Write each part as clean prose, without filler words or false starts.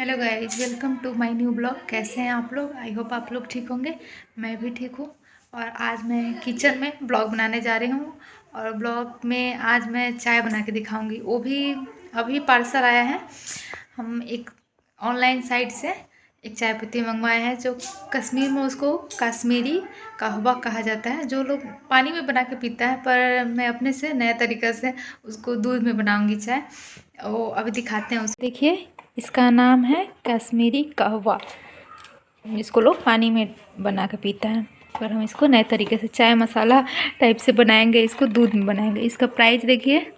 Hello guys, welcome to my new blog. कैसे हैं आप लोग? आई होप आप लोग ठीक होंगे। मैं भी ठीक हूँ। और आज मैं किचन में ब्लॉग बनाने जा रही हूँ। और ब्लॉग में आज मैं चाय बना के दिखाऊंगी, वो भी अभी पार्सल आया है। हम एक ऑनलाइन साइट से एक चाय पत्ती मंगवाए हैं, जो कश्मीर में उसको कश्मीरी कहवा कहा जाता है। जो लोग पानी में बना के पीता है, पर मैं अपने से नया तरीक़ा से उसको दूध में बनाऊंगी चाय। वो अभी दिखाते हैं उसको। देखिए, इसका नाम है कश्मीरी कहवा। इसको लोग पानी में बना के पीता है, पर हम इसको नए तरीके से चाय मसाला टाइप से बनाएंगे। इसको दूध में बनाएंगे। इसका प्राइस देखिए,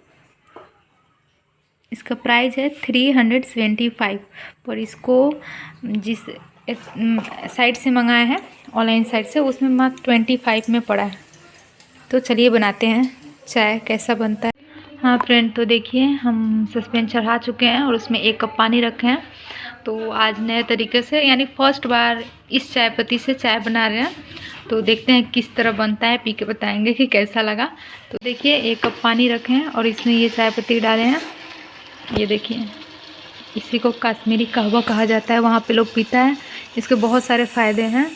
इसका प्राइस है 375। पर इसको जिस साइट से मंगाया है, ऑनलाइन साइट से, उसमें मात्र 25 में पड़ा है। तो चलिए बनाते हैं चाय, कैसा बनता है। हाँ फ्रेंड, तो देखिए, हम सस्पेन चढ़ा चुके हैं और उसमें 1 कप पानी रखे हैं। तो आज नए तरीके से, यानी फर्स्ट बार इस चाय पत्ती से चाय बना रहे हैं। तो देखते हैं किस तरह बनता है, पी के बताएंगे कि कैसा लगा। तो देखिए, 1 कप पानी रखे हैं और इसमें ये चाय पत्ती डाले हैं। ये देखिए, इसी को कश्मीरी कहवा कहा जाता है, वहाँ पे लोग पीता है। इसके बहुत सारे फ़ायदे हैं।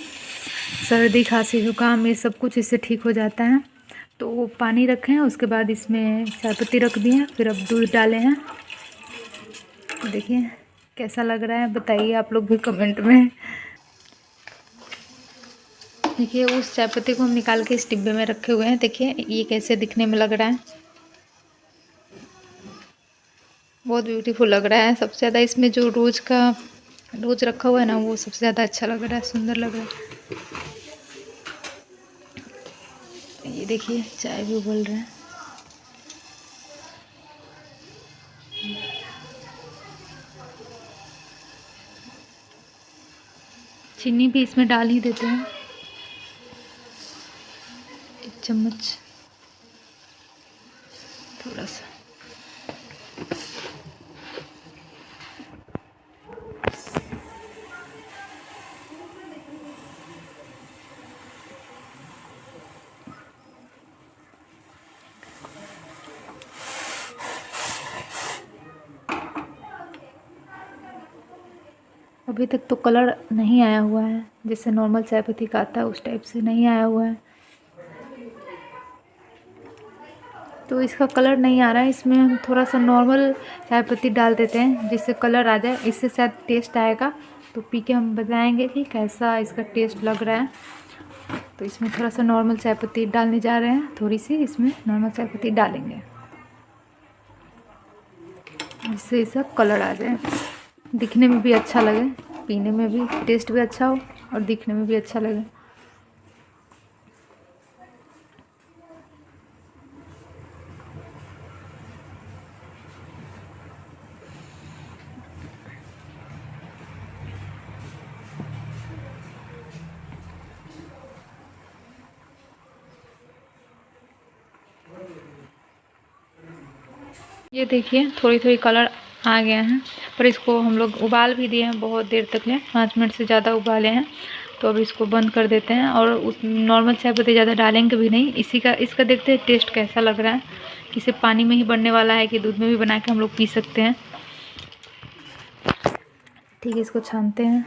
सर्दी, खांसी, जुकाम, ये सब कुछ इससे ठीक हो जाता है। तो वो पानी रखे हैं, उसके बाद इसमें चाय पत्ती रख दी है, फिर अब दूध डाले हैं। देखिए कैसा लग रहा है, बताइए आप लोग भी कमेंट में। देखिए, उस चाय पत्ती को हम निकाल के इस डिब्बे में रखे हुए हैं। देखिए ये कैसे दिखने में लग रहा है, बहुत ब्यूटीफुल लग रहा है। सबसे ज़्यादा इसमें जो रोज रखा हुआ है ना, वो सबसे ज़्यादा अच्छा लग रहा है, सुंदर लग रहा है। ये देखिए, चाय भी उबल रहा है। चीनी भी इसमें डाल ही देते हैं, 1 चम्मच, थोड़ा सा। अभी तक तो कलर नहीं आया हुआ है, जैसे नॉर्मल चाय पत्ती का आता है उस टाइप से नहीं आया हुआ है। तो इसका कलर नहीं आ रहा है। इसमें हम थोड़ा सा नॉर्मल चाय पत्ती डाल देते हैं, जिससे कलर आ जाए। इससे शायद टेस्ट आएगा। तो पी के हम बताएंगे कि कैसा इसका टेस्ट लग रहा है। तो इसमें थोड़ा सा नॉर्मल चाय पत्ती डालने जा रहे हैं, थोड़ी सी इसमें नॉर्मल चाय पत्ती डालेंगे, जिससे इसका कलर आ जाए, दिखने में भी अच्छा लगे, पीने में भी टेस्ट भी अच्छा हो और दिखने में भी अच्छा लगे। ये देखिए, थोड़ी थोड़ी कलर आ गया है। पर इसको हम लोग उबाल भी दिए हैं बहुत देर तक ले, 5 मिनट से ज़्यादा उबाले हैं। तो अब इसको बंद कर देते हैं और उस नॉर्मल चाय पत्ती ज़्यादा डालेंगे भी नहीं। इसका देखते हैं टेस्ट कैसा लग रहा है, कि सिर्फ पानी में ही बनने वाला है कि दूध में भी बना के हम लोग पी सकते हैं। ठीक है, इसको छानते हैं।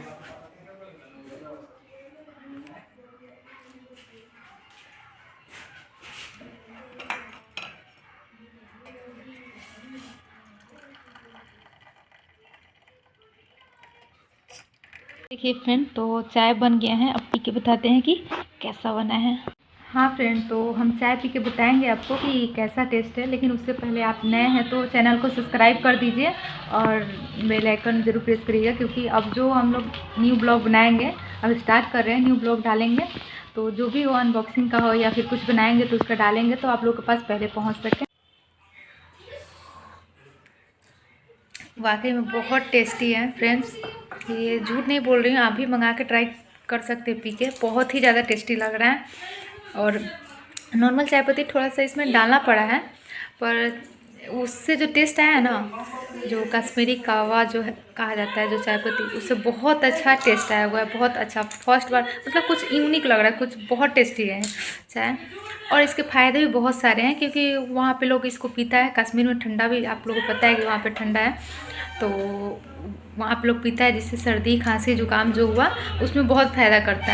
देखिए फ्रेंड, तो चाय बन गया है। अब पी के बताते हैं कि कैसा बना है। हाँ फ्रेंड, तो हम चाय पी के बताएंगे आपको कि कैसा टेस्ट है। लेकिन उससे पहले आप नए हैं तो चैनल को सब्सक्राइब कर दीजिए और बेल आइकन ज़रूर प्रेस करिएगा, क्योंकि अब जो हम लोग न्यू ब्लॉग बनाएंगे, अब स्टार्ट कर रहे हैं, न्यू ब्लॉग डालेंगे। तो जो भी वो अनबॉक्सिंग का हो या फिर कुछ बनाएंगे तो उसका डालेंगे, तो आप लोग के पास पहले पहुँच सकें। वाकई में बहुत टेस्टी है फ्रेंड्स, ये झूठ नहीं बोल रही हूँ। आप भी मंगा के ट्राई कर सकते हैं पी के, बहुत ही ज़्यादा टेस्टी लग रहा है। और नॉर्मल चाय पत्ती थोड़ा सा इसमें डालना पड़ा है, पर उससे जो टेस्ट आया है ना, जो कश्मीरी कहवा जो है कहा जाता है, जो चाय पत्ती, उससे बहुत अच्छा टेस्ट आया हुआ है, बहुत अच्छा। फर्स्ट बार मतलब कुछ यूनिक लग रहा है, कुछ बहुत टेस्टी है चाय। और इसके फ़ायदे भी बहुत सारे हैं, क्योंकि वहाँ पे लोग इसको पीता है। कश्मीर में ठंडा भी, आप लोगों को पता है कि वहाँ पे ठंडा है। तो आप लोग पीता है, जिससे सर्दी खांसी जुकाम जो हुआ उसमें बहुत फ़ायदा करता है।